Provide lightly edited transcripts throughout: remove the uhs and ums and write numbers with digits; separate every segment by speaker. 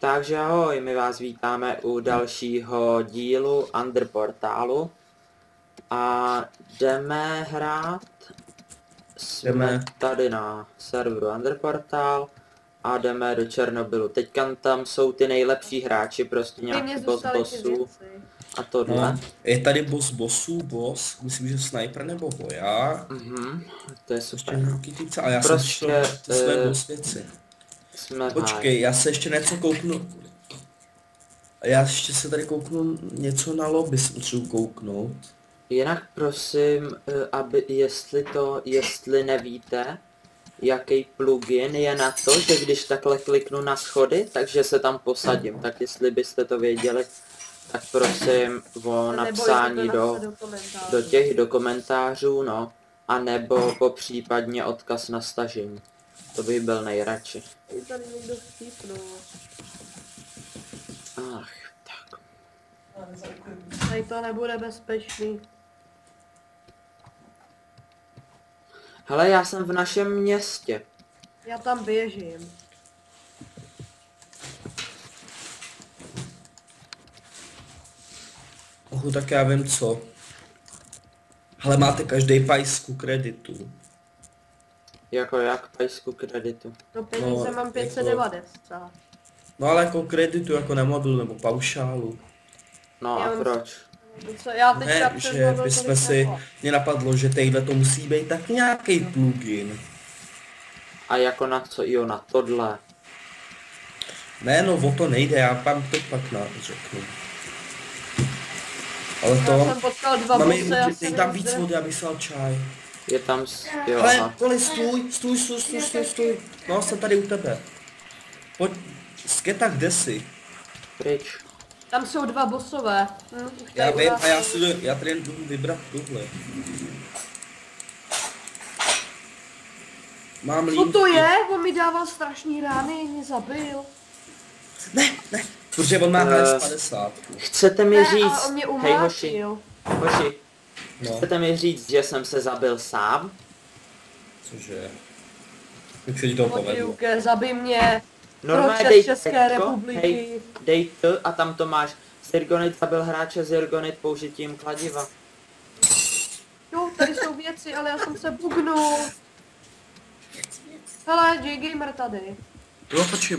Speaker 1: Takže ahoj, my vás vítáme u dalšího dílu Underportálu a jdeme hrát. Jsme tady na serveru Underportál a jdeme do Černobylu. Teďka tam jsou ty nejlepší hráči, prostě nějaký boss bossů a tohle.
Speaker 2: No, je tady boss, myslím, že sniper nebo voják.
Speaker 1: To je super.
Speaker 2: A já
Speaker 1: Prostě,
Speaker 2: jsem ty své boss věci. Počkej, já se ještě něco kouknu. Já ještě se tady kouknu něco na lobby, si potřebuji kouknout.
Speaker 1: Jinak prosím, jestli nevíte, jaký plugin je na to, že když takhle kliknu na schody, takže se tam posadím. Tak jestli byste to věděli, tak prosím o napsání do komentářů, no. A nebo popřípadně odkaz na stažení. To bych byl nejradši.
Speaker 3: Je tady někdo vtípnul.
Speaker 1: Ach, tak.
Speaker 3: Tady to nebude bezpečný.
Speaker 1: Hele, já jsem v našem městě.
Speaker 3: Já tam běžím.
Speaker 2: Tak já vím co. Ale máte každý pajsku kreditu.
Speaker 1: Jako jak pajsku kreditu?
Speaker 3: No peníze mám 590.
Speaker 2: No ale jako kreditu, jako na mobilu nebo paušálu.
Speaker 1: No a proč?
Speaker 3: Já teďka
Speaker 2: Ne, že bychom si, mě napadlo, že tadyhle to musí být tak nějaký plugin.
Speaker 1: A jako na co? Jo, na tohle.
Speaker 2: Ne, no o to nejde, já vám to pak řeknu. Ale to...
Speaker 3: Já jsem potkal dva bossy, já
Speaker 2: dej tam víc vody, abych sal čaj.
Speaker 1: Je tam, jo,
Speaker 2: ale Koli, stůj. No, jsem tady u tebe. Pojď, Sketa, kde jsi?
Speaker 1: Pryč.
Speaker 3: Tam jsou dva bossové.
Speaker 2: Já vím a já tady jdu vybrat tuhle. Mám límky.
Speaker 3: Co to je? On mi dával strašný rány, mě zabil.
Speaker 2: Ne, protože on má HS50.
Speaker 1: Chcete mi říct,
Speaker 3: on mě
Speaker 1: hej hoši,
Speaker 2: no.
Speaker 1: Chcete mi říct, že jsem se zabil sám?
Speaker 2: Cože? Jak se ti to povedlo?
Speaker 3: Zabij mě.
Speaker 1: Normálně
Speaker 3: dej České republiky.
Speaker 1: Hej, dej to a tam to máš. Zirgonit zabil hráče Zirgonit použitím kladiva.
Speaker 3: Jo, tady jsou věci, ale já jsem se bugnul. Hele, J-Gamer tady.
Speaker 2: Jo, počkej.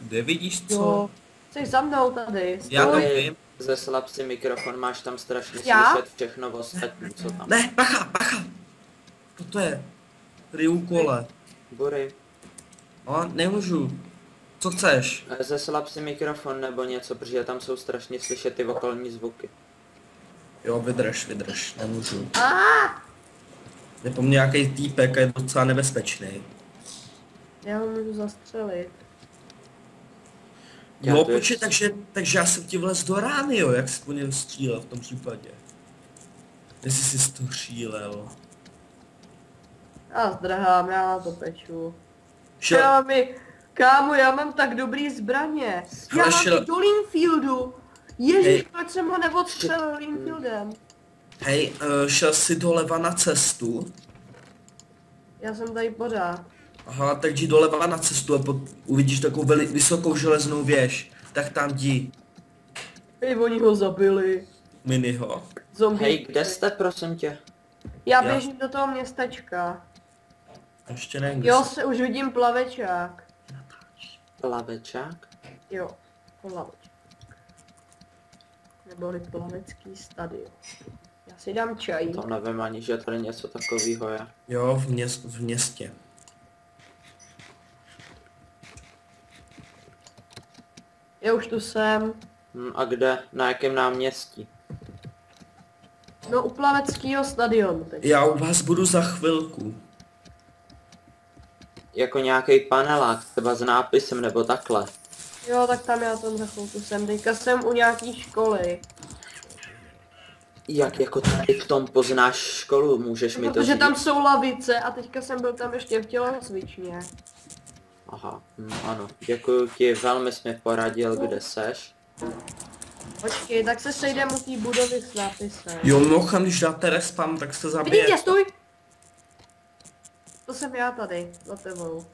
Speaker 2: Kde vidíš co?
Speaker 3: Jo, jsi za mnou tady. Stoj.
Speaker 2: Já to vím.
Speaker 1: Zeslab si mikrofon, máš tam strašně
Speaker 3: Já?
Speaker 1: slyšet všechno ostatní, co tam.
Speaker 2: Ne, bacha! To je. Ryu kole.
Speaker 1: Bury,
Speaker 2: No, nemůžu. Co chceš?
Speaker 1: zeslab si mikrofon nebo něco, protože tam jsou strašně slyšet ty okolní zvuky.
Speaker 2: Jo, vydrž, nemůžu. Je po mně nějaký týpek a je docela nebezpečný.
Speaker 3: Já ho můžu zastřelit.
Speaker 2: Jo, počkej, takže já jsem ti vlez do rány, jo, jak jsi po něm střílel v tom případě. Jestli jsi to střílel.
Speaker 3: Já zdrhám, já na to peču.
Speaker 2: Šel,
Speaker 3: Kámo, já mám tak dobrý zbraně. Já mám
Speaker 2: šel-
Speaker 3: i do Linfieldu. Ježíš, proč jsem ho neodstřelil Linfieldem?
Speaker 2: hej, šel jsi doleva na cestu.
Speaker 3: Já jsem tady pořád.
Speaker 2: Aha, tak jdi doleva na cestu a uvidíš takovou vysokou železnou věž. Tak tam jdi.
Speaker 3: Hej, oni ho zabili.
Speaker 2: Miniho.
Speaker 3: Zombie.
Speaker 1: Hej, kde jste, prosím tě?
Speaker 3: Já běžím do toho městečka.
Speaker 2: Ještě ne.
Speaker 3: Jo, už vidím plavečák.
Speaker 1: Plavečák?
Speaker 3: Jo, plavečák. Neboli plavecký stadion. Já si dám čaj.
Speaker 1: To nevím ani, že tady něco takového je.
Speaker 2: Jo, v městě.
Speaker 3: Já už tu jsem.
Speaker 1: A kde? Na jakém náměstí?
Speaker 3: No u plaveckého stadionu teď.
Speaker 2: Já u vás budu za chvilku.
Speaker 1: Jako nějaký panelák, třeba s nápisem nebo takhle.
Speaker 3: Jo, tak tam já tam za chvilku jsem. Teďka jsem u nějaký školy.
Speaker 1: Jak jako tady v tom poznáš školu, můžeš mi to
Speaker 3: Protože
Speaker 1: říct?
Speaker 3: tam jsou lavice a teďka jsem byl tam ještě v tělocvičně.
Speaker 1: Aha, ano, děkuji ti, velmi jsi mi poradil, kde seš.
Speaker 3: Počkej, tak se sejdeme u té budovy s nápisem.
Speaker 2: Jo, mimochodem, když dáte respam, tak se zabije.
Speaker 3: Vidíte, stůj! To jsem já tady, za tebou.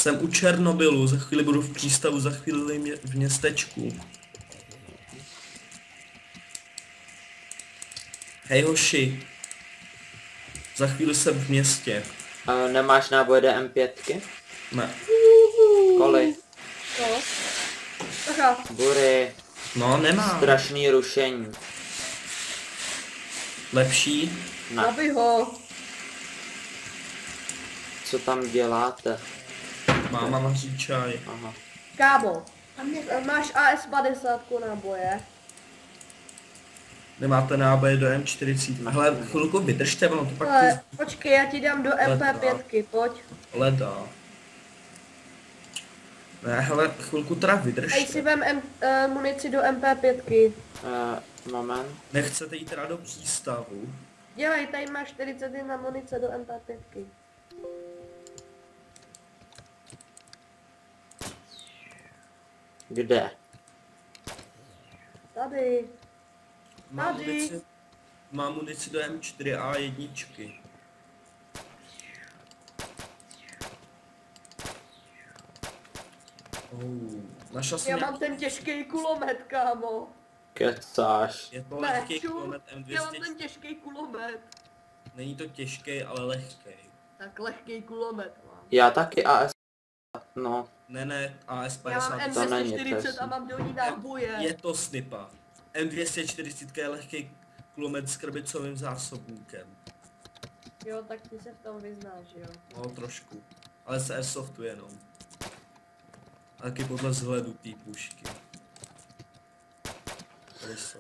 Speaker 2: Jsem u Černobylu, za chvíli budu v přístavu, za chvíli v městečku. Hej hoši. Za chvíli jsem v městě.
Speaker 1: Nemáš náboje DM5?
Speaker 2: Ne.
Speaker 1: Kolik?
Speaker 3: No. Aha.
Speaker 1: Bury.
Speaker 2: No, nemám.
Speaker 1: Strašný rušení.
Speaker 2: Lepší?
Speaker 1: Ne.
Speaker 3: Zabij ho.
Speaker 1: Co tam děláte?
Speaker 2: Máma vaří čaj.
Speaker 1: Aha.
Speaker 3: Kámo. Máš AS-50 náboje.
Speaker 2: Nemáte náboje do M40. Hele, chvilku vydržte, ono to pak
Speaker 3: Ale počkej, já ti dám do MP5, pojď.
Speaker 2: Leda. Ne, hele, chvilku teda
Speaker 3: A si
Speaker 2: vydržte.
Speaker 3: vem munici do MP5.
Speaker 1: Moment.
Speaker 2: Nechcete jít teda do přístavu?
Speaker 3: Dělej, tady máš 41 munice do MP5.
Speaker 1: Kde?
Speaker 3: Tady.
Speaker 2: Mám
Speaker 3: Tady.
Speaker 2: munici do M4A1. Našel jsem
Speaker 3: Já
Speaker 2: nějaký...
Speaker 3: mám ten těžký kulomet, kámo.
Speaker 1: Kecáš.
Speaker 2: Je to
Speaker 3: Ne,
Speaker 2: lehký
Speaker 3: čum,
Speaker 2: kulomet
Speaker 3: já mám
Speaker 2: M200.
Speaker 3: ten těžký kulomet.
Speaker 2: Není to těžký, ale lehký.
Speaker 3: Tak lehký kulomet mám.
Speaker 1: Já taky AS. No.
Speaker 2: Ne,
Speaker 3: Já mám
Speaker 2: AS50.
Speaker 1: To není
Speaker 3: M240 a
Speaker 1: trestný.
Speaker 3: mám do ní náboje.
Speaker 2: Je to snipa. M240 je lehký kulomet s krbicovým zásobníkem.
Speaker 3: Jo, tak ty se v tom vyznáš, jo.
Speaker 2: No, trošku. Ale z airsoftu jenom. A taky podle vzhledu té pušky. Tady jsou.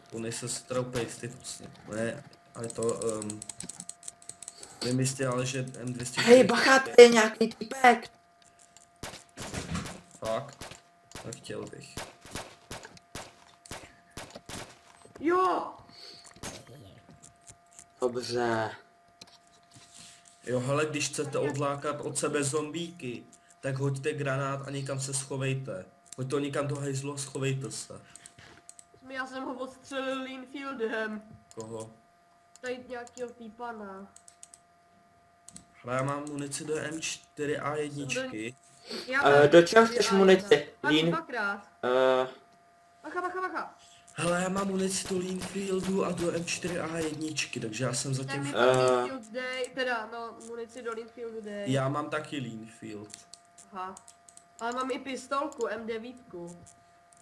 Speaker 2: To nejsem si teda úplně jistý vlastně. Ne, ale to, vím jistě, ale že M240...
Speaker 1: Hej, bacha, to je nějaký typek.
Speaker 2: Fakt? Tak chtěl bych.
Speaker 3: Jo!
Speaker 1: Dobře.
Speaker 2: Jo, hele, když chcete odlákat od sebe zombíky, tak hoďte granát a někam se schovejte. Hoďte to někam do hajzlu a schovejte se.
Speaker 3: Já jsem ho odstřelil Linfieldem.
Speaker 2: Koho?
Speaker 3: Tady nějakýho týpana.
Speaker 2: Hele, já mám munici do M4A1.
Speaker 1: Do čeho chceš munici? Lín?
Speaker 3: Dvakrát. Bacha.
Speaker 2: Hele, já mám munici do Linfieldu a do M4A1, takže já jsem
Speaker 3: Tak
Speaker 2: zatím...
Speaker 3: mi Linfield dej, teda no, munici do Linfieldu dej.
Speaker 2: Já mám taky Linfield.
Speaker 3: Aha. Ale mám i pistolku, M9.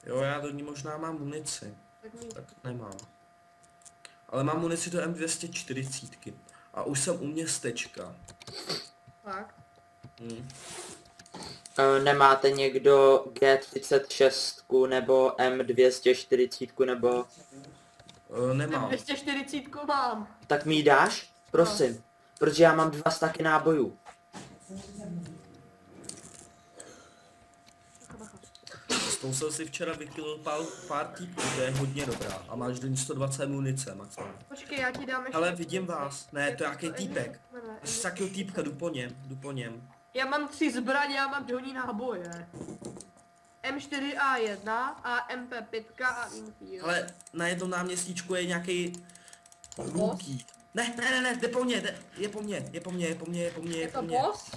Speaker 2: Jo, já do ní možná mám munici.
Speaker 3: Tak mi...
Speaker 2: Tak nemám. Ale mám munici do M240. A už jsem u městečka.
Speaker 3: Fakt.
Speaker 1: Nemáte někdo G36 nebo M240 nebo...
Speaker 2: Nemám.
Speaker 3: 240 mám.
Speaker 1: Tak mi ji dáš? Prosím. Protože já mám 2 staky nábojů.
Speaker 3: Bacha.
Speaker 2: S tou jsem si včera vykylil pár týpků, to je hodně dobrá. A máš do ní 120 munice, maximálně.
Speaker 3: Počkej, já ti dám ještě...
Speaker 2: Ale vidím vás. Ne, to je nějaký týpek.
Speaker 3: Ne,
Speaker 2: Z takového týpka, jdu po něm.
Speaker 3: Já mám 3 zbraně, já mám do ní náboje. M4A1 a MP5 a Infield.
Speaker 2: Ale na jednom náměstíčku je nějaký růký. Ne, jde po mně, je po mně.
Speaker 3: Je to boss?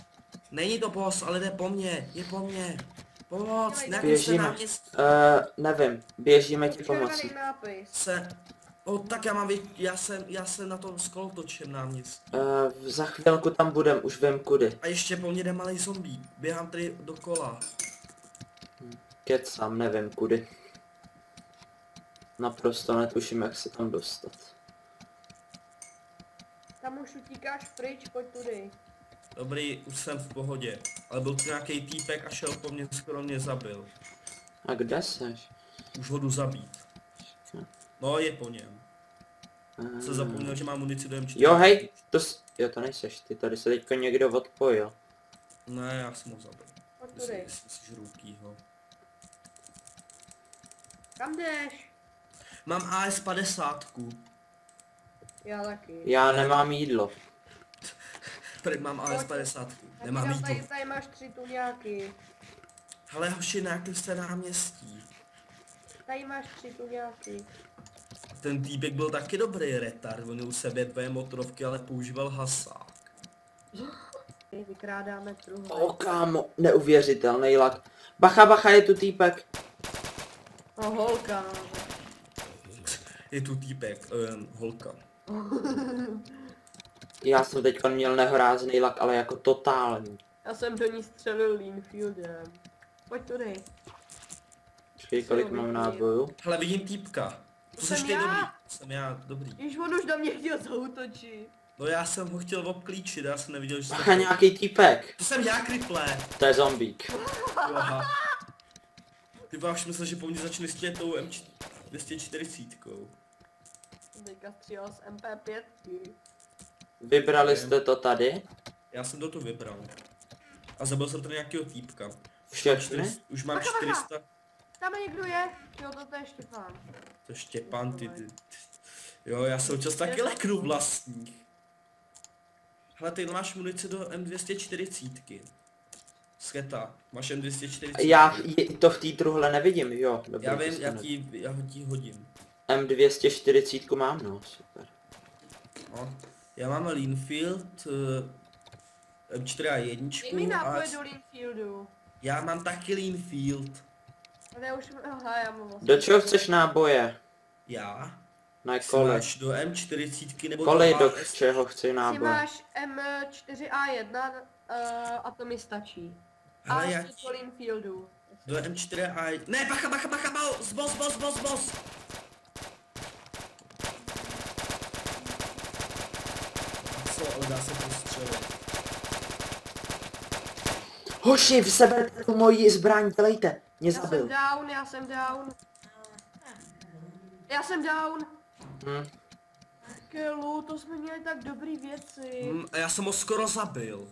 Speaker 2: Není to boss, ale jde po mně, je po mně. Pomoc, neboj se
Speaker 1: Běžíme.
Speaker 2: náměstí.
Speaker 1: Nevím, běžíme ti pomoci.
Speaker 3: Červený nápis.
Speaker 2: Tak já jsem na tom skolotočem náměstí.
Speaker 1: Za chvilku tam budem, už vím kudy.
Speaker 2: A ještě po mně jde malý zombie, běhám tady dokola.
Speaker 1: Kecám, nevím kudy. Naprosto netuším, jak se tam dostat.
Speaker 3: Tam už utíkáš pryč, pojď tudy.
Speaker 2: Dobrý, už jsem v pohodě. Ale byl tu nějaký týpek a šel po mně, skoro mě zabil.
Speaker 1: A kde seš?
Speaker 2: Už ho jdu zabít. No, je po něm. Se zapomněl, že má munici do M4.
Speaker 1: Jo, hej, jo, to nejseš ty, tady se teďko někdo odpojil.
Speaker 2: Ne, já jsem ho zabil.
Speaker 3: Pojď tudy.
Speaker 2: Myslíš růkýho.
Speaker 3: Kam jdeš?
Speaker 2: Mám AS50.
Speaker 3: Já taky.
Speaker 1: Já nemám jídlo.
Speaker 2: Mám AS50.
Speaker 3: Já
Speaker 2: Nemám
Speaker 3: ti dám,
Speaker 2: jídlo.
Speaker 3: tady máš 3 tuňáky.
Speaker 2: Hele hoši, na jakém jste náměstí?
Speaker 3: Tady máš 3 tuňáky.
Speaker 2: Ten týpek byl taky dobrý retard, on měl u sebe 2 motorovky, ale používal hasák.
Speaker 3: Vykrádáme truhle.
Speaker 1: O kámo, neuvěřitelný lak. Bacha, bacha, je tu týpek.
Speaker 3: No holka.
Speaker 2: Je tu týpek, holka.
Speaker 1: Já jsem teď měl nehorázný lak, ale jako totální.
Speaker 3: Já jsem do ní střelil Linfieldem. Pojď tudy.
Speaker 1: Počkej, kolik mám nábojů.
Speaker 2: Hele, vidím týpka. To
Speaker 3: Jsem
Speaker 2: seš ty
Speaker 3: já.
Speaker 2: dobrý. Jsem já, dobrý.
Speaker 3: Když on už do mě chtěl zaútočit.
Speaker 2: No já jsem ho chtěl obklíčit, já jsem neviděl, že jsem...
Speaker 1: Bacha, nějaký týpek.
Speaker 2: To jsem já, kriple.
Speaker 1: To je zombík.
Speaker 2: Aha. Ty váš myslel, že po mně začne střílet tou M240.
Speaker 3: Teďka střílel z MP5.
Speaker 1: Vybrali jste to tady?
Speaker 2: Já jsem to vybral. A zabil jsem tady nějakého týpka.
Speaker 1: Všechny?
Speaker 2: Už mám
Speaker 3: Bacha, bacha.
Speaker 2: 400.
Speaker 3: Tam někdo je? Jo, to je Štěpán.
Speaker 2: To je Štěpán, ty. Jo, já jsem čas taky leknu vlastních. Hele, ty máš munici do M240. Sketa, máš M240.
Speaker 1: Já to v té truhle nevidím, jo. Dobrý,
Speaker 2: Já
Speaker 1: to
Speaker 2: vím,
Speaker 1: jste
Speaker 2: já ti hodím.
Speaker 1: M240 mám, no, super.
Speaker 2: No. Já mám Linfield, M4A1
Speaker 3: Dej mi nápoje
Speaker 2: a
Speaker 3: do Linfieldu.
Speaker 2: já mám taky Linfield.
Speaker 3: Ale já už, aha, já mám vlastně.
Speaker 1: Do čeho chceš náboje?
Speaker 2: Já?
Speaker 1: Na
Speaker 2: Si
Speaker 1: kolik?
Speaker 2: máš do M40 nebo
Speaker 1: Kolik do
Speaker 2: HS?
Speaker 1: čeho chci
Speaker 3: Ty
Speaker 1: náboje?
Speaker 3: máš M4A1 a to mi stačí. A
Speaker 2: Hele, já
Speaker 3: ještě do Linfieldu.
Speaker 2: do M4A... Ne, bacha, bacha, bacha, boss. Co, ale dá se prostřelit.
Speaker 1: Hoši, vy seberte tu moji zbraň, dělejte. Mě
Speaker 3: Já jsem
Speaker 1: zabil.
Speaker 3: down, já jsem down. Já jsem down.
Speaker 1: Hm.
Speaker 3: Kelu, to jsme měli tak dobrý věci.
Speaker 2: A já jsem ho skoro zabil.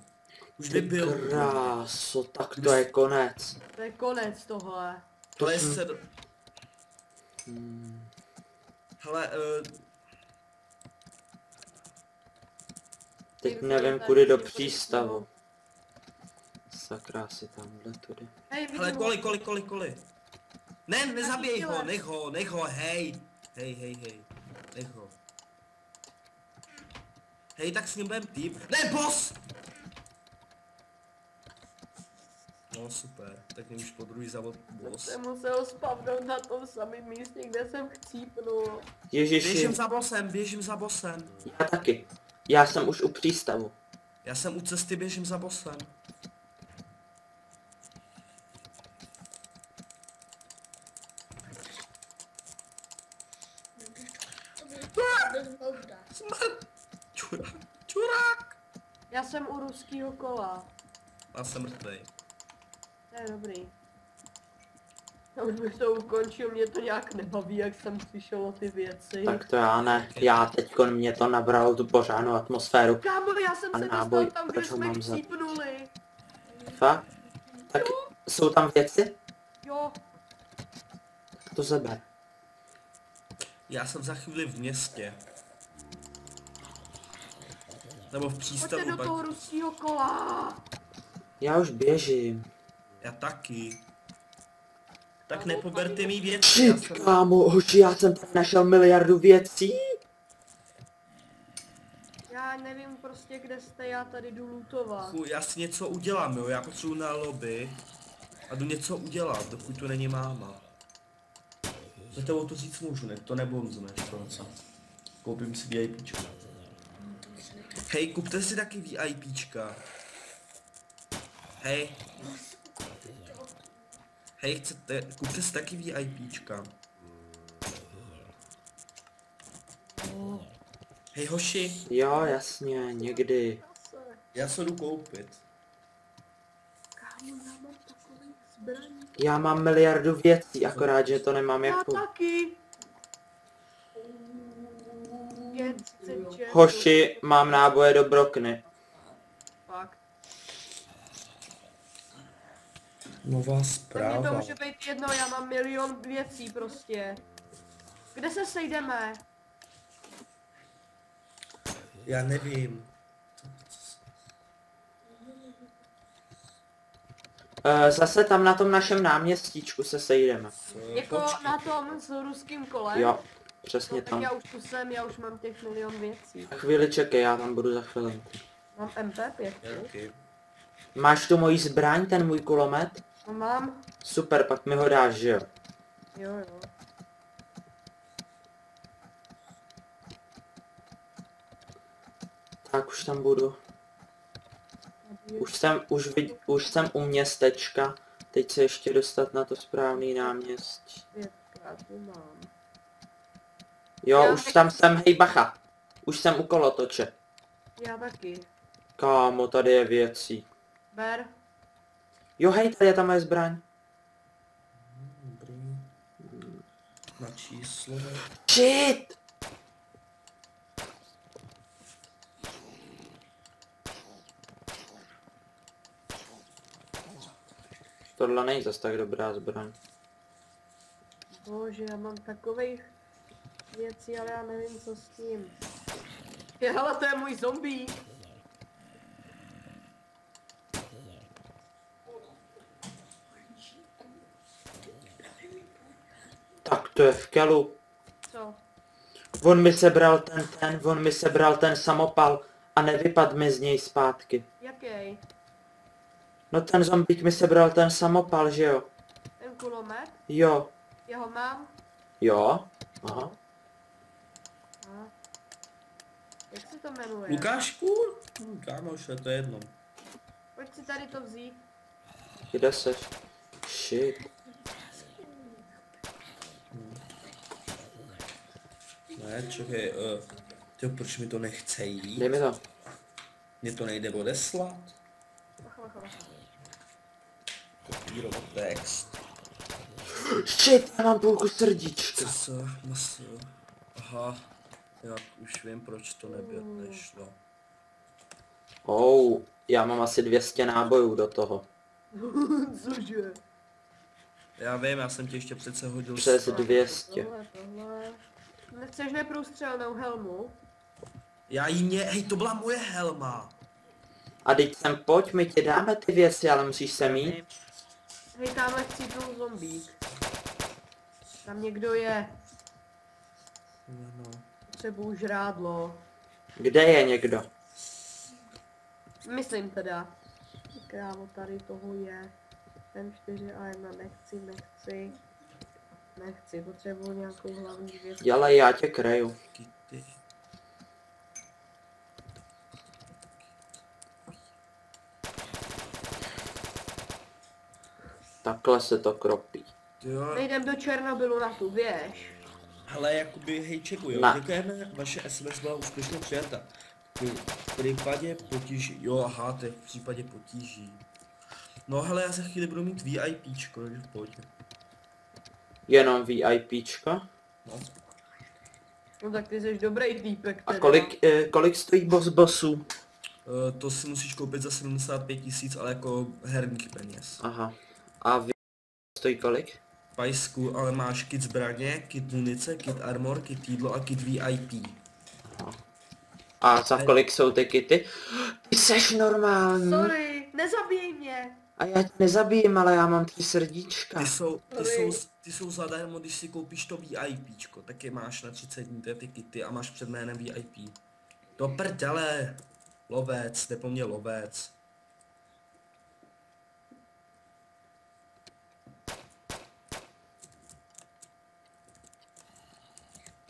Speaker 2: Už by byl.
Speaker 1: Kráso, tak to je konec.
Speaker 3: To je konec tohle.
Speaker 2: To je
Speaker 1: jsem-
Speaker 2: se... Hele,
Speaker 1: Teď nevím, kudy do přístavu. Sakra, asi tamhle tudy.
Speaker 3: Hej,
Speaker 2: hele,
Speaker 3: vidím ho.
Speaker 2: kolik. Ne, nezabijej ho,
Speaker 3: killer.
Speaker 2: nech ho, hej, nech ho. Hej, tak s ním budem tým. Ne, boss! No super, tak mě už podruhý zavod boss.
Speaker 3: Jsem musel spavnout na tom samém místě, kde jsem chcípnul.
Speaker 1: Ježiši,
Speaker 2: Běžím za bossem.
Speaker 1: já taky. Já jsem už u přístavu.
Speaker 2: Já jsem u cesty, běžím za bossem. Smrt! Čurák!
Speaker 3: Já jsem u ruského kola.
Speaker 2: Já jsem mrtvej.
Speaker 3: To je dobrý. Já už bych to ukončil, mě to nějak nebaví, jak jsem přišel o ty věci.
Speaker 1: Tak to já ne. Já teďkon mě to nabralo tu pořádnou atmosféru.
Speaker 3: Kámo, já jsem
Speaker 1: A
Speaker 3: se
Speaker 1: náboj,
Speaker 3: dostal tam, kde
Speaker 1: proč ho
Speaker 3: jsme
Speaker 1: mám za-
Speaker 3: chcípnuli.
Speaker 1: Fakt? Tak jsou tam věci?
Speaker 3: Jo,
Speaker 1: To zeber.
Speaker 2: Já jsem za chvíli v městě. Nebo v přístavu,
Speaker 3: pojďte do
Speaker 2: pak...
Speaker 3: toho ruského kola.
Speaker 1: Já už běžím.
Speaker 2: Já taky. Tak nepoberte mý věci, já
Speaker 1: Shit,
Speaker 2: jsem...
Speaker 1: kámo, hoši, já jsem tam našel miliardu věcí.
Speaker 3: Já nevím prostě, kde jste, já tady jdu lootovat.
Speaker 2: Já si něco udělám, jo, já potřebuji na lobby a jdu něco udělat, dokud tu není máma. Za tebou to říct můžu, ne? To nebonzneš, to co? Koupím si VIPčka. Hej, kupte si taky VIPčka. Hej. Hej, kupte si taky VIPčka. Hej hoši,
Speaker 1: Jo, jasně, někdy.
Speaker 2: já se jdu koupit.
Speaker 3: Kámo, já mám takový zbraní.
Speaker 1: Já mám miliardu věcí, akorát, že to nemám
Speaker 3: Já
Speaker 1: jak po...
Speaker 3: taky. 506.
Speaker 1: Hoši, mám náboje do brokny.
Speaker 3: Fakt.
Speaker 2: Nová
Speaker 3: Mně to
Speaker 2: zpráva.
Speaker 3: může být jedno, já mám milion věcí prostě. Kde se sejdeme?
Speaker 2: Já nevím.
Speaker 1: Zase tam na tom našem náměstíčku se sejdeme.
Speaker 3: Jako na tom s ruským kolem?
Speaker 1: Jo,
Speaker 3: No,
Speaker 1: přesně
Speaker 3: tak
Speaker 1: tam.
Speaker 3: já už tu jsem, já už mám těch milion věcí.
Speaker 1: Chvíli čekej, já tam budu za chvilinku.
Speaker 3: Mám MP5.
Speaker 2: Okay.
Speaker 1: Máš tu moji zbraň, ten můj kulomet?
Speaker 3: No mám.
Speaker 1: Super, pak mi ho dáš, že jo?
Speaker 3: Jo.
Speaker 1: Tak už tam budu. Už jsem u městečka. Teď se ještě dostat na to správný náměstí.
Speaker 3: 5krát tu mám.
Speaker 1: Jo,
Speaker 3: Já
Speaker 1: už tam jsem, hej bacha. Už jsem u kolotoče.
Speaker 3: Já taky.
Speaker 1: Kámo, tady je věcí.
Speaker 3: Ber.
Speaker 1: Jo, hej, tady je ta moje zbraň.
Speaker 2: Dobrý. Na číslo.
Speaker 1: Shit! Tohle není zas tak dobrá zbraň.
Speaker 3: Bože, já mám takových věcí, ale já nevím, co s tím. Hele, to je můj zombík.
Speaker 1: Tak to je v kelu.
Speaker 3: Co?
Speaker 1: On mi sebral ten samopal a nevypad mi z něj zpátky.
Speaker 3: Jaký?
Speaker 1: No ten zombík mi sebral ten samopal, že jo?
Speaker 3: Ten kulomet?
Speaker 1: Jo.
Speaker 3: Já ho mám?
Speaker 1: Jo? Aha.
Speaker 3: A. Jak se to jmenuje?
Speaker 2: Lukášku? Kámoš, to je jedno.
Speaker 3: Pojď si tady to vzít.
Speaker 1: Kde seš? Shit.
Speaker 2: Ne, čekej, proč mi to nechce jít?
Speaker 1: Dej mi to.
Speaker 2: Mně to nejde odeslat?
Speaker 3: Bacha.
Speaker 2: Kopírovat text.
Speaker 1: Shit, já mám půlku srdíčka.
Speaker 2: MS. Aha. Já už vím, proč to nešlo.
Speaker 1: Oh, já mám asi 200 nábojů do toho.
Speaker 3: Cože?
Speaker 2: Já vím, já jsem tě ještě přece hodil
Speaker 1: Přes
Speaker 2: s-
Speaker 1: 200.
Speaker 3: Tohle. Nechceš neprůstřelnou helmu?
Speaker 2: Hej, to byla moje helma.
Speaker 1: A teď sem pojď, my ti dáme ty věci, ale musíš se mít.
Speaker 3: Hej, tamhle chcípnul zombík. Tam někdo je.
Speaker 2: No.
Speaker 3: Potřebuju žrádlo.
Speaker 1: Kde je někdo?
Speaker 3: Myslím teda. Krávo, tady toho je. Ten 4 a 1 nechci, potřebuju nějakou hlavní věc.
Speaker 1: Dělej, já tě kreju.
Speaker 2: Kitty.
Speaker 1: Takhle se to kropí.
Speaker 2: Jo.
Speaker 3: Nejdem do Černobylu na tu věž.
Speaker 2: Ale jakoby, hej, čeku, jo,
Speaker 1: Na.
Speaker 2: děkujeme, vaše SMS byla úspěšně přijata. V případě potíží, jo, aha, to je v případě potíží. No hele, já za chvíli budu mít VIPčko, takže pojď.
Speaker 1: Jenom VIPčko.
Speaker 2: No.
Speaker 3: No tak ty jsi dobrý týpek
Speaker 1: A
Speaker 3: teda.
Speaker 1: kolik stojí bossů?
Speaker 2: To si musíš koupit za 75 000, ale jako herních peněz.
Speaker 1: Aha. A stojí kolik?
Speaker 2: Pajsku, ale máš kit zbraně, kit munice, kit armor, kit jídlo a kit VIP.
Speaker 1: A za kolik jsou ty kity? Ty seš normální.
Speaker 3: Sorry, nezabij mě.
Speaker 1: A já tě nezabijím, ale já mám 3 srdíčka.
Speaker 2: Ty jsou zadarmo, když si koupíš to VIPčko, tak je máš na 30 dní ty kity a máš před jménem VIP. Do prdele, lovec, jde po mně lovec.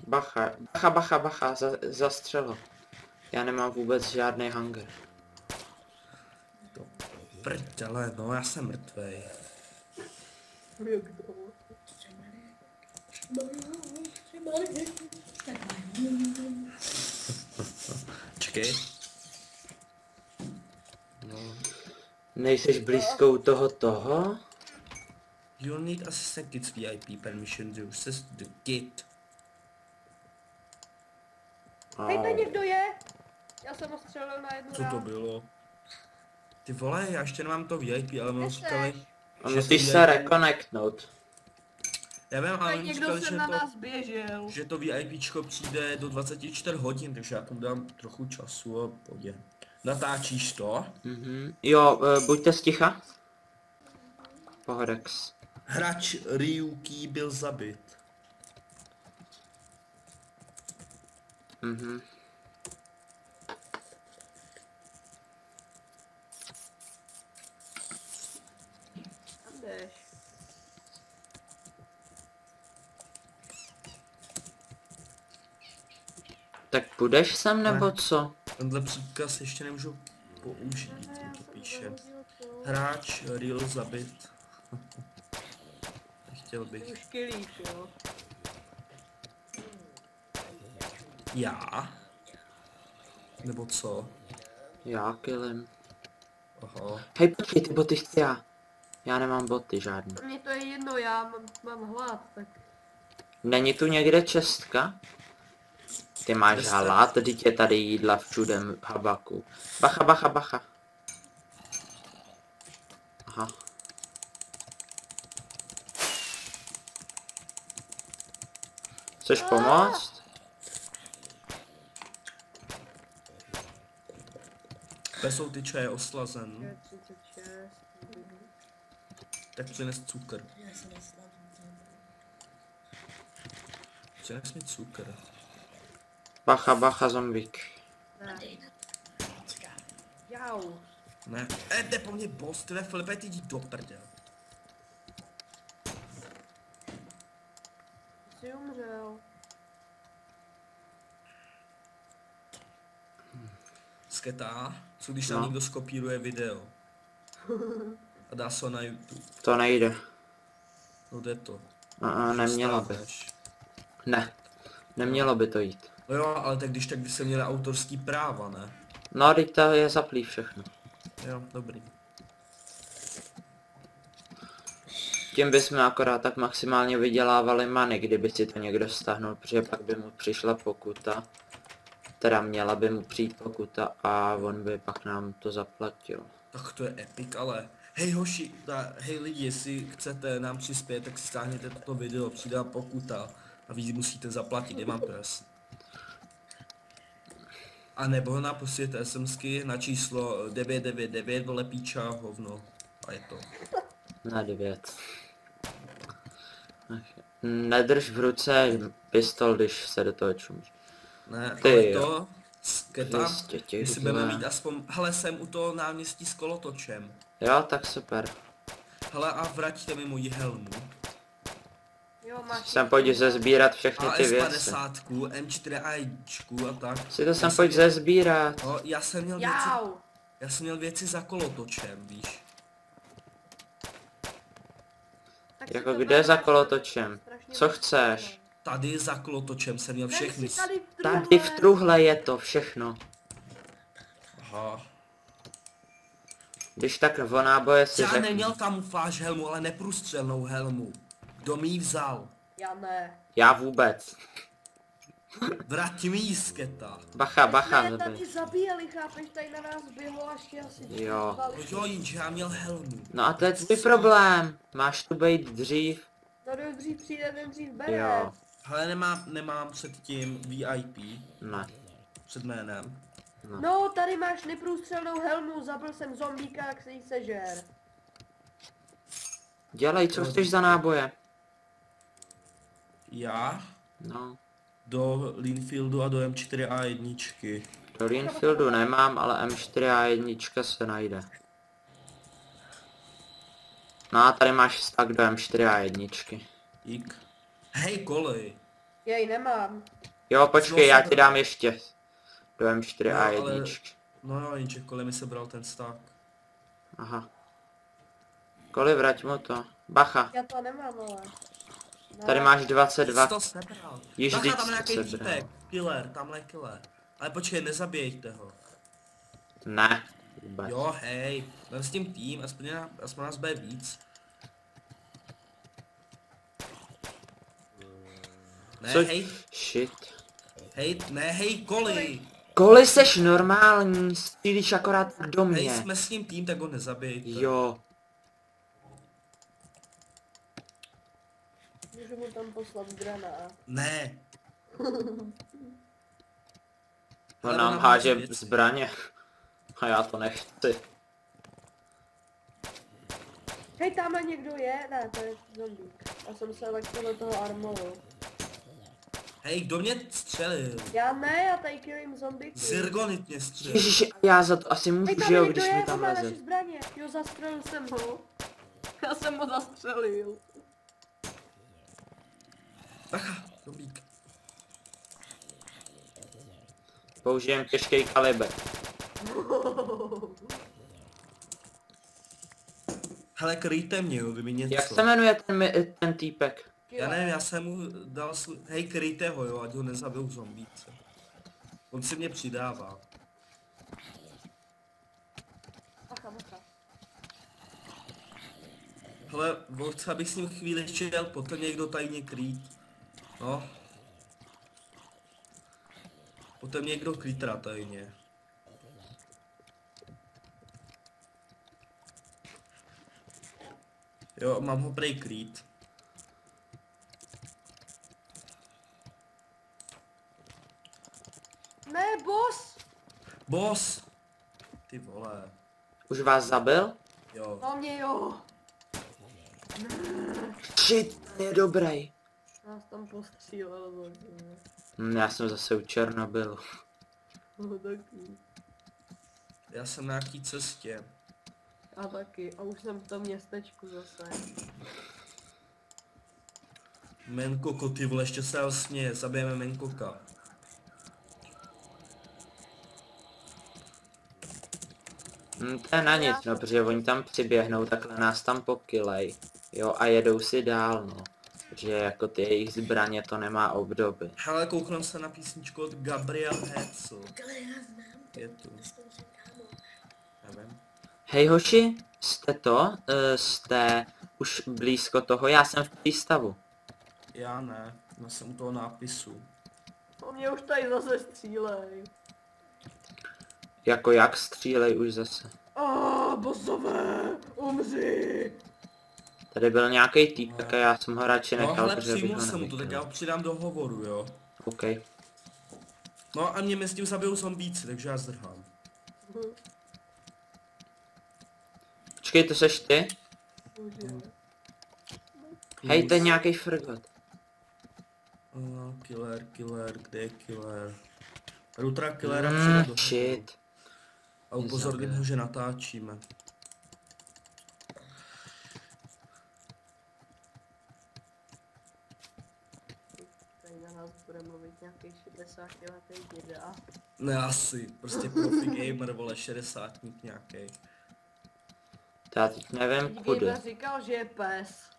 Speaker 1: Bacha, zastřelo. Já nemám vůbec žádný hunger.
Speaker 2: Do prdele, no já jsem mrtvej. Čekej. No.
Speaker 1: Nejseš blízko u toho?
Speaker 2: You'll need assistant kits VIP permission to access the kit.
Speaker 3: Hej, tady někdo je. Já jsem ho střelil na jednu
Speaker 2: Co to
Speaker 3: ránu.
Speaker 2: bylo? Ty vole, já ještě nemám to VIP, ale
Speaker 3: Kde
Speaker 2: mě říkali,
Speaker 3: seš?
Speaker 1: A
Speaker 2: že
Speaker 1: musíš
Speaker 2: to
Speaker 1: se
Speaker 2: VIP
Speaker 1: rekonektnout.
Speaker 2: Já vím, ale
Speaker 3: Tady
Speaker 2: oni
Speaker 3: někdo
Speaker 2: říkali,
Speaker 3: sem na nás běžel.
Speaker 2: že to VIPčko přijde do 24 hodin, takže já tomu dám trochu času a pojď. Natáčíš to?
Speaker 1: Jo, buďte sticha. Pohodex.
Speaker 2: Hráč Ryuki byl zabit.
Speaker 1: Tak půjdeš sem nebo co?
Speaker 2: Tenhle příkaz ještě nemůžu použít,
Speaker 3: Ne, já
Speaker 2: to
Speaker 3: jsem
Speaker 2: píše.
Speaker 3: zahodil to.
Speaker 2: Hráč real zabit. Nechtěl bych.
Speaker 3: Už kilíš, jo.
Speaker 2: Já? Nebo co?
Speaker 1: Já killem.
Speaker 2: Aha.
Speaker 1: Hej, počkej, ty boty chci já. Já nemám boty žádný.
Speaker 3: Mně to je jedno, já mám hlad, tak...
Speaker 1: Není tu někde čestka? Ty máš
Speaker 2: Kde jste?
Speaker 1: hlad, teď je tady jídla všude habaku. Bacha, bacha, bacha. Aha. Chceš pomoct?
Speaker 2: Pesou ty čaje oslazen.
Speaker 3: 36.
Speaker 2: Tak přines cukr. Přines mi cukr.
Speaker 1: Bacha, bacha, zombík.
Speaker 3: Ne. Jau.
Speaker 2: Ne. Jde po mně boss, ty Filipe, ty jdi do prdě.
Speaker 3: Jsi umřel.
Speaker 2: Sketá, co když nám
Speaker 1: No.
Speaker 2: někdo skopíruje video a dá se ho na YouTube.
Speaker 1: To nejde.
Speaker 2: No jde to.
Speaker 1: Nemělo by. Ne. Nemělo by to jít.
Speaker 2: No jo, ale tak když tak by se měli autorský práva, ne?
Speaker 1: No, teď to je zaplý všechno.
Speaker 2: Jo, dobrý.
Speaker 1: Tím bychom akorát tak maximálně vydělávali money, kdyby si to někdo stáhnul, protože pak by mu přišla pokuta. Teda měla by mu přijít pokuta a on by pak nám to zaplatil.
Speaker 2: Tak to je epic, ale hej hoši, hej lidi, jestli chcete nám přispět, tak si stáhněte toto video, přidá pokuta a vy ji musíte zaplatit, nemám to jasný. A nebo nám posílete SMSky na číslo 999 vole píča hovno a je to.
Speaker 1: Na 9. Nedrž v ruce pistol, když se do toho čumíš.
Speaker 2: Ne,
Speaker 1: Ty
Speaker 2: ale
Speaker 1: jo.
Speaker 2: to, sketa,
Speaker 1: Jistě,
Speaker 2: my si budeme mít aspoň, hele jsem u toho náměstí s kolotočem.
Speaker 1: Jo, tak super.
Speaker 2: Hele a vraťte mi moji helmu.
Speaker 3: Jo, máš...
Speaker 1: Sem pojď zesbírat všechny ty věci.
Speaker 2: AS50, M4 a tak.
Speaker 1: Si to sem pojď zesbírat.
Speaker 2: No, já jsem měl věci za kolotočem, víš.
Speaker 3: Tak si
Speaker 1: Jako
Speaker 3: to
Speaker 1: kde
Speaker 3: vezmeš,
Speaker 1: za
Speaker 3: to
Speaker 1: kolotočem?
Speaker 3: strašně
Speaker 1: Co
Speaker 3: moc
Speaker 1: chceš?
Speaker 3: peněz.
Speaker 2: Tady za kolotočem jsem měl
Speaker 3: Vem
Speaker 2: všechny.
Speaker 3: si tady v
Speaker 1: Tady v truhle je to všechno.
Speaker 2: Aha.
Speaker 1: Když tak v náboje si
Speaker 2: Já
Speaker 1: řekni.
Speaker 2: neměl kamufláž helmu, ale neprůstřelnou helmu. Kdo mi ji vzal?
Speaker 3: Já ne.
Speaker 1: Já vůbec.
Speaker 2: Vrať mi ji, sketa.
Speaker 1: Bacha, bacha.
Speaker 3: Jsme je tady zabíjeli, chápeš, tady na nás běhlo až asi
Speaker 1: Jo.
Speaker 2: No jo, jenže já měl helmu.
Speaker 1: No a to je tvůj problém. Máš tu být dřív.
Speaker 3: No kdo dřív přijde, ten dřív bere.
Speaker 1: Jo.
Speaker 2: Hele, nemám předtím VIP,
Speaker 1: Ne.
Speaker 2: před jménem.
Speaker 3: No, tady máš neprůstřelnou helmu, zabil jsem zombíka, jak se jí sežer.
Speaker 1: Dělej, co chceš za náboje.
Speaker 2: Já
Speaker 1: No.
Speaker 2: do Linfieldu a do M4A1.
Speaker 1: Do Linfieldu nemám, ale M4A1 se najde. No a tady máš stack do M4A1.
Speaker 2: Ik. Hej, kolej.
Speaker 3: Jej nemám.
Speaker 1: Jo, počkej, já ti dám ještě do M4A1.
Speaker 2: No jo, jenže kolej mi sebral ten stack.
Speaker 1: Aha. Koli, vrať mu to. Bacha,
Speaker 3: Já to nemám, ale. Ne.
Speaker 1: tady máš 22.
Speaker 2: Jsi to sebral.
Speaker 1: Již
Speaker 2: Bacha,
Speaker 1: vždyť
Speaker 2: tam
Speaker 1: to
Speaker 2: nějaký
Speaker 1: sebral.
Speaker 2: týpek. Killer, tamhle killer. Ale počkej, nezabijejte ho.
Speaker 1: Ne. Vůbec.
Speaker 2: Jo, hej, vem s tím tým, aspoň nás bude víc. Ne,
Speaker 1: Co?
Speaker 2: hej, hej, Koli.
Speaker 1: Koli, seš normální, střílíš akorát tak do
Speaker 2: Hej,
Speaker 1: mě.
Speaker 2: jsme s tím tým, tak ho nezabijte.
Speaker 1: Jo.
Speaker 3: Můžu mu tam poslat granát.
Speaker 2: Ne,
Speaker 1: On
Speaker 2: Ale
Speaker 1: nám
Speaker 2: nám
Speaker 1: háže
Speaker 2: věci.
Speaker 1: zbraně. A já to nechci.
Speaker 3: Hej, tamhle někdo je? Ne, to je zombík. Já jsem se lekl do toho armoru.
Speaker 2: hej, kdo mě střelil?
Speaker 3: Já ne, já tady killím zombíky.
Speaker 2: Zirgonit mě střelil.
Speaker 1: Ježiši, já za to asi
Speaker 3: Hej,
Speaker 1: můžu,
Speaker 3: tam
Speaker 1: že jo,
Speaker 3: někdo
Speaker 1: když mi
Speaker 3: je,
Speaker 1: tam
Speaker 3: on má
Speaker 1: leze.
Speaker 3: naše zbraně. Jo, zastřelil jsem ho. Já jsem ho zastřelil.
Speaker 2: Bacha, zombík.
Speaker 1: Použijem těžký kalibr.
Speaker 2: Hele, kryjte mě, jo, vy mi něco.
Speaker 1: Jak se jmenuje ten týpek?
Speaker 2: Já nevím, já jsem mu dal hej, kryjte ho, jo, ať ho nezabijou zombíce. On si mě přidává.
Speaker 3: Bacha, bacha.
Speaker 2: Hele, on chce, abych s ním chvíli šel, potom někdo tajně krýt. No. Potom někdo krytra tajně. Jo, mám ho prej krýt.
Speaker 3: Ne, boss!
Speaker 2: Boss! Ty vole.
Speaker 1: Už vás zabil?
Speaker 2: Jo.
Speaker 3: Na mě jo.
Speaker 1: Shit, ten je dobrý.
Speaker 3: Nás tam postřílel zase.
Speaker 1: Já jsem zase u Černobylu.
Speaker 3: No taky.
Speaker 2: Já jsem na nějaký cestě.
Speaker 3: A taky. A už jsem v tom městečku zase.
Speaker 2: Menkoko, ty vole, ještě se směje, zabijeme Menkoka.
Speaker 1: To je na nic, no, protože oni tam přiběhnou, takhle nás tam pokylej. Jo, a jedou si dál, no. Protože jako ty jejich zbraně to nemá obdoby.
Speaker 2: Hele, kouknem se na písničku od Gabriel Hetzel. Je tu. Nevím.
Speaker 1: Hej hoši, jste už blízko toho, já jsem v přístavu.
Speaker 2: Já ne, já jsem u toho nápisu.
Speaker 3: O mě už tady zase střílej.
Speaker 1: Jako jak střílej už zase.
Speaker 3: Bossové, umři!
Speaker 1: Tady byl nějaký týpek a já jsem ho radši
Speaker 2: No
Speaker 1: nechal,
Speaker 2: hele,
Speaker 1: protože bych
Speaker 2: přijmul
Speaker 1: ho
Speaker 2: jsem mu to, tak já ho přidám do hovoru, jo.
Speaker 1: OK.
Speaker 2: No a mě s tím zabijou zombíci, takže já zdrhám.
Speaker 1: Počkej, to seš ty?
Speaker 3: Bože.
Speaker 1: Hej, to je nějaký frgot.
Speaker 2: Killer, kde je killer? Rutra killera přidám do hovoru.
Speaker 1: Shit.
Speaker 2: A upozorním ho, že natáčíme.
Speaker 3: Tady na nás bude mluvit nějaký 60 letý děda.
Speaker 2: Ne asi, prostě profi gamer, vole, 60 nějaký.
Speaker 1: To já teď nevím kudy.
Speaker 3: Gamer říkal, že je pes.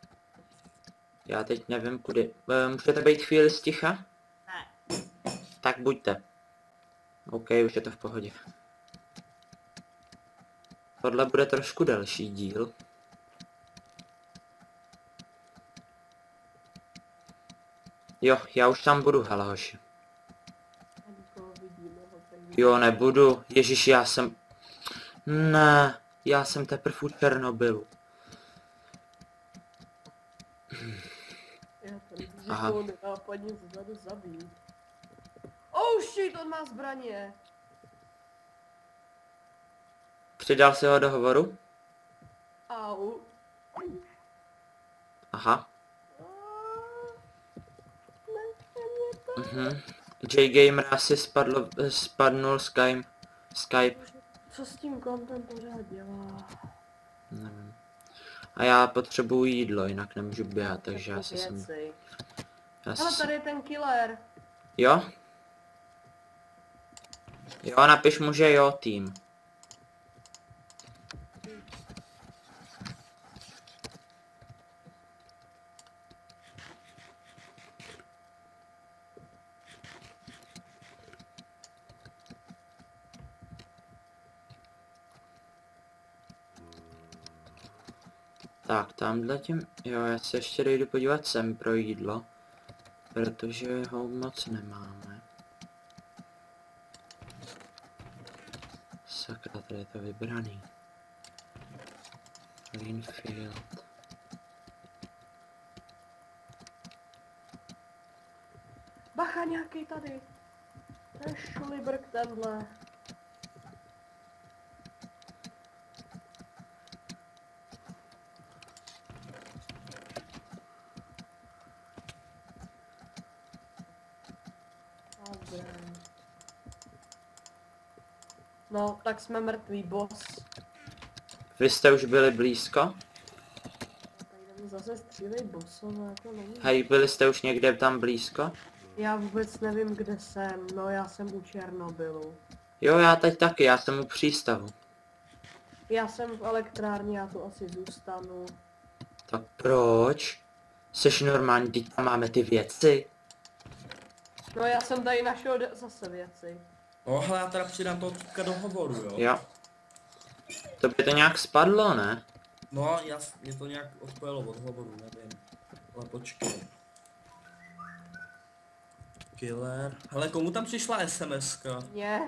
Speaker 1: Já teď nevím kudy. Můžete být chvíli sticha?
Speaker 3: Ne.
Speaker 1: Tak buďte. OK, už je to v pohodě. Tohle bude trošku delší díl. Jo, já už tam budu, hele hoši. Jo, nebudu. Ježíš, já jsem... Ne, já jsem teprve u Černobylu.
Speaker 3: Já tady
Speaker 1: Aha.
Speaker 3: někoho nenápadně zadu zabít. Oh shit, on má zbraně.
Speaker 1: Přidal si ho do hovoru?
Speaker 3: Au.
Speaker 1: Aha.
Speaker 3: Nechte mě to.
Speaker 1: J-Gamer asi spadnul Skype.
Speaker 3: Co s tím kontem pořád dělá?
Speaker 1: Nevím. A já potřebuji jídlo, jinak nemůžu běhat, takže já si sem...
Speaker 3: Věci.
Speaker 1: Já
Speaker 3: Ale
Speaker 1: si...
Speaker 3: tady je ten killer.
Speaker 1: Jo? Jo, napiš mu, že jo, tým. Tak, tamhle tím, jo, já se ještě dojdu podívat sem pro jídlo, protože ho moc nemáme. Sakra, tady je to vybraný. Greenfield.
Speaker 3: Bacha, nějaký tady. To je šulibrk tenhle. No, tak jsme mrtví, boss.
Speaker 1: Vy jste už byli blízko?
Speaker 3: Tady jdeme zase střílej bossové, to není.
Speaker 1: Hej, byli jste už někde tam blízko?
Speaker 3: Já vůbec nevím, kde jsem. No, já jsem u Černobylu.
Speaker 1: Jo, já teď taky, já jsem u přístavu.
Speaker 3: Já jsem v elektrárně, já tu asi zůstanu.
Speaker 1: Tak proč? Jsi normální, teď tam máme ty věci.
Speaker 3: No, já jsem tady našel zase věci.
Speaker 2: No hele, já teda přidám toho týpka do hovoru, jo?
Speaker 1: Jo. To by to nějak spadlo, ne?
Speaker 2: No, mě to nějak odpojilo od hovoru, nevím. Ale počkej. Killer. Hele, komu tam přišla SMS-ka?
Speaker 3: Mně.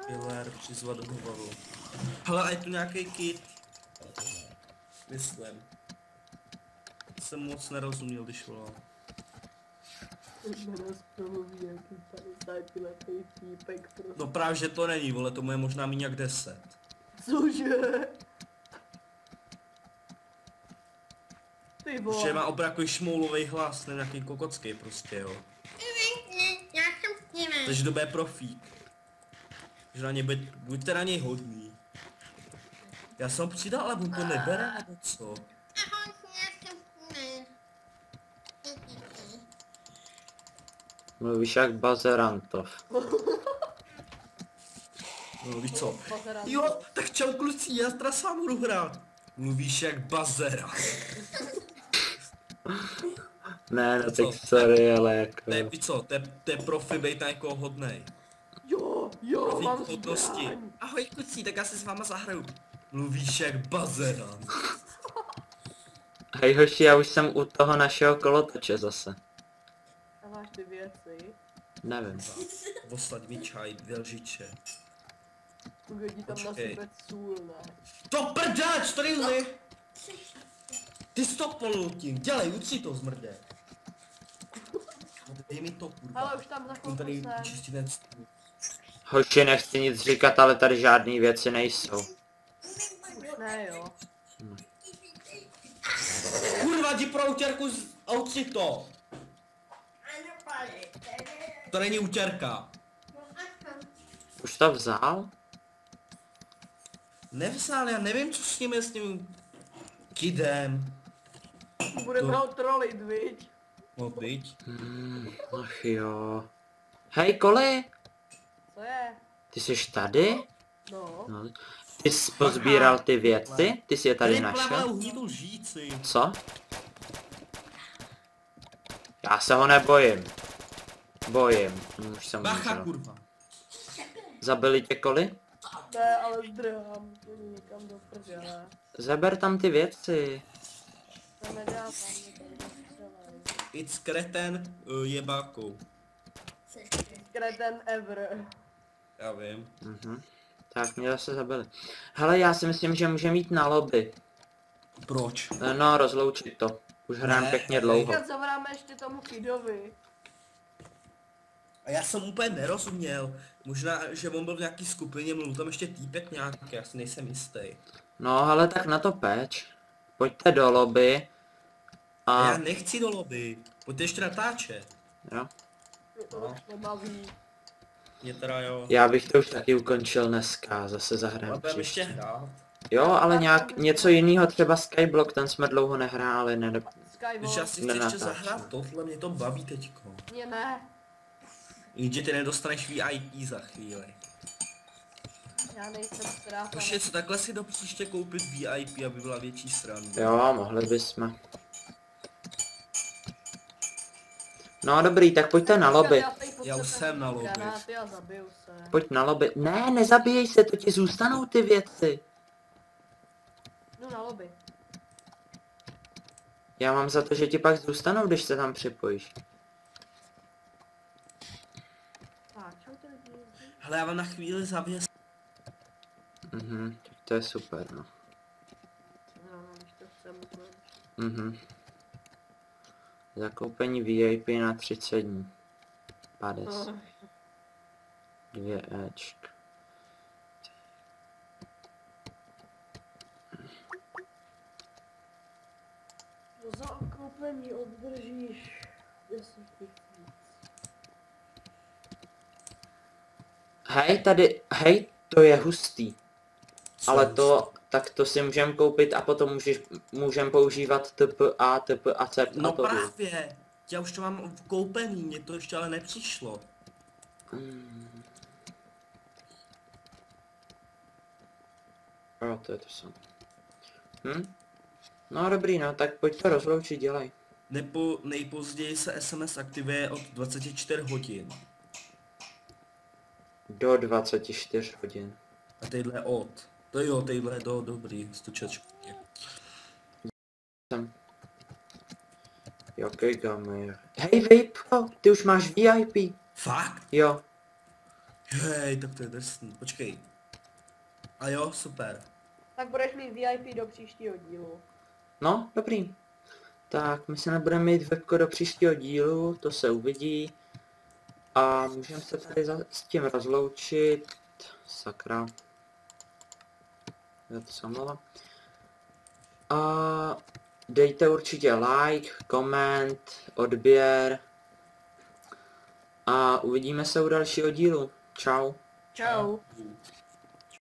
Speaker 2: Killer, přizvat do hovoru. Hele, a je tu nějaký kit. Myslím. Jsem moc nerozuměl, když volal.
Speaker 3: Nás promluví nějaký 50letý týpek, prostě.
Speaker 2: No právě, že to není, vole, tomu je možná míň jak 10.
Speaker 3: Cože? Ty
Speaker 2: Protože
Speaker 3: vole.
Speaker 2: má opravdu šmoulový hlas, ne nějaký kokocký prostě, jo.
Speaker 4: Já jsem chtěla.
Speaker 2: Takže to bude profík. Že na ně buďte na něj hodný. Já jsem ho přidal, ale on to nebere, nebo co?
Speaker 4: Ahoj, já jsem chtěla.
Speaker 1: Mluvíš jak Bazerantov.
Speaker 2: No víš co?
Speaker 3: Bazerant.
Speaker 2: Jo, tak čau kluci, já teda sám budu hrát. Mluvíš jak bazera.
Speaker 1: Ne, no
Speaker 2: Co?
Speaker 1: tak sorry, ale jako...
Speaker 2: To je, víš co, to je profi, bejt na někoho hodnej.
Speaker 3: Jo,
Speaker 2: Profík
Speaker 3: mám
Speaker 2: hodnosti.
Speaker 3: zbraň.
Speaker 2: Ahoj kluci, tak já si s váma zahraju. Mluvíš jak bazera.
Speaker 1: Hej hoši, já už jsem u toho našeho kolotoče zase.
Speaker 3: A máš ty věci.
Speaker 1: Nevím.
Speaker 2: Poslať mi čaj, 2 lžiče.
Speaker 3: Uvidí tam
Speaker 2: Počkej.
Speaker 3: nasypet sůl, ne?
Speaker 2: To prdáč, tady jsi! Ty jsi to polutím, dělej, utři to zmrdě. No, dej mi to, kurva.
Speaker 3: Ale už tam za
Speaker 2: Jsem
Speaker 3: chvilku
Speaker 2: tady
Speaker 3: jsem.
Speaker 2: čistý ten stůl.
Speaker 1: Hoši, nechci nic říkat, ale tady žádné věci nejsou.
Speaker 3: Už ne, jo.
Speaker 2: Kurva, jdi pro utěrku a utři to. To není utěrka.
Speaker 1: Už to vzal?
Speaker 2: Nevzal, já nevím, co s tím kidem.
Speaker 3: Budeme
Speaker 2: To-
Speaker 3: ho trolit, viď?
Speaker 2: No, viď.
Speaker 1: Ach jo. Hej, Koli,
Speaker 3: Co je?
Speaker 1: ty jsi tady?
Speaker 3: No.
Speaker 1: No. Ty jsi pozbíral ty věci? Ty jsi je tady našel?
Speaker 2: plave uhnítu lžíci.
Speaker 1: Co? Já se ho nebojím. Bojím. Už jsem
Speaker 2: Bacha,
Speaker 1: umřel.
Speaker 2: kurva.
Speaker 1: Zabili tě, Koli?
Speaker 3: Ne, ale zdrhám. To někam do prdele.
Speaker 1: Zeber tam ty věci.
Speaker 3: To nedá tam, to celé.
Speaker 2: It's kreten jebákou.
Speaker 3: Kreten ever.
Speaker 2: Já vím.
Speaker 1: Tak mě zase zabili. Hele, já si myslím, že můžeme jít na lobby.
Speaker 2: Proč?
Speaker 1: No, rozloučit to. Už hrám
Speaker 2: Ne,
Speaker 1: pěkně dlouho.
Speaker 3: Teď zavráme ještě tomu Kidovi.
Speaker 2: A já jsem úplně nerozuměl. Možná, že on byl v nějaký skupině, mluvil tam ještě týpek nějaký, já si nejsem jistý.
Speaker 1: No, ale tak na to peč. Pojďte do lobby.
Speaker 2: A
Speaker 1: A
Speaker 2: já nechci do lobby. Pojďte ještě natáčet.
Speaker 1: jo.
Speaker 3: Mě to už nebaví.
Speaker 2: Mě teda jo.
Speaker 1: Já bych to už taky ukončil dneska, zase
Speaker 2: Ale
Speaker 1: zahrám
Speaker 2: budeme ještě
Speaker 1: příště.
Speaker 2: hrát.
Speaker 1: Jo, ale nějak něco jiného, třeba Skyblock, ten jsme dlouho nehráli, ne?
Speaker 2: Když já
Speaker 3: Skywalk.
Speaker 2: si chci ještě
Speaker 1: Nenatáčím.
Speaker 2: zahrát tohle, mě to baví teďko.
Speaker 3: Mě ne.
Speaker 2: Jenže ty nedostaneš VIP za chvíli.
Speaker 3: Já nejsem ztráta.
Speaker 2: Ještě co takhle si do příště koupit VIP, aby byla větší sranda.
Speaker 1: Jo, mohli bychom. No dobrý, tak pojďte na lobby.
Speaker 2: Já už jsem na lobby.
Speaker 3: Granáty a zabiju se.
Speaker 1: Pojď na lobby. Ne, nezabíjej se, to ti zůstanou ty věci.
Speaker 3: Jdu na lobby.
Speaker 1: Já mám za to, že ti pak zůstanou, když se tam připojíš.
Speaker 3: Tak, čau ty lidi.
Speaker 2: Hele, já vám na chvíli zavěs.
Speaker 1: Tak to je super, no.
Speaker 3: No, když to chcem ukončit.
Speaker 1: Zakoupení VIP na 30 dní. 50.
Speaker 3: No,
Speaker 1: 2 Ečk.
Speaker 3: za zakoupení obdržíš 10 000.
Speaker 1: Hej, tady, hej, to je hustý.
Speaker 2: Co
Speaker 1: Ale
Speaker 2: je
Speaker 1: to, Tak to si můžeme koupit a potom můžeme používat TP a cert
Speaker 2: No
Speaker 1: a to.
Speaker 2: právě, já už to mám koupený, mně to ještě ale nepřišlo.
Speaker 1: Jo, to je to samé. No dobrý, no, tak pojď to rozloučit, dělej.
Speaker 2: Nejpozději se SMS aktivuje od 24 hodin.
Speaker 1: Do 24 hodin.
Speaker 2: A tadyhle od. To jo, tadyhle do, dobrý, stočet špatně.
Speaker 1: Jaký gamer. Hej Vejpko, ty už máš VIP.
Speaker 2: Fakt?
Speaker 1: Jo.
Speaker 2: Hej, tak to je drsný, počkej. A jo, super.
Speaker 3: Tak budeš mít VIP do příštího dílu.
Speaker 1: No, dobrý. Tak, my se nebudeme mít Vejpko do příštího dílu, to se uvidí. A můžeme se tady s tím rozloučit. Sakra. Já to samlova. A dejte určitě like, koment, odběr. A uvidíme se u dalšího dílu. Čau.
Speaker 3: Čau.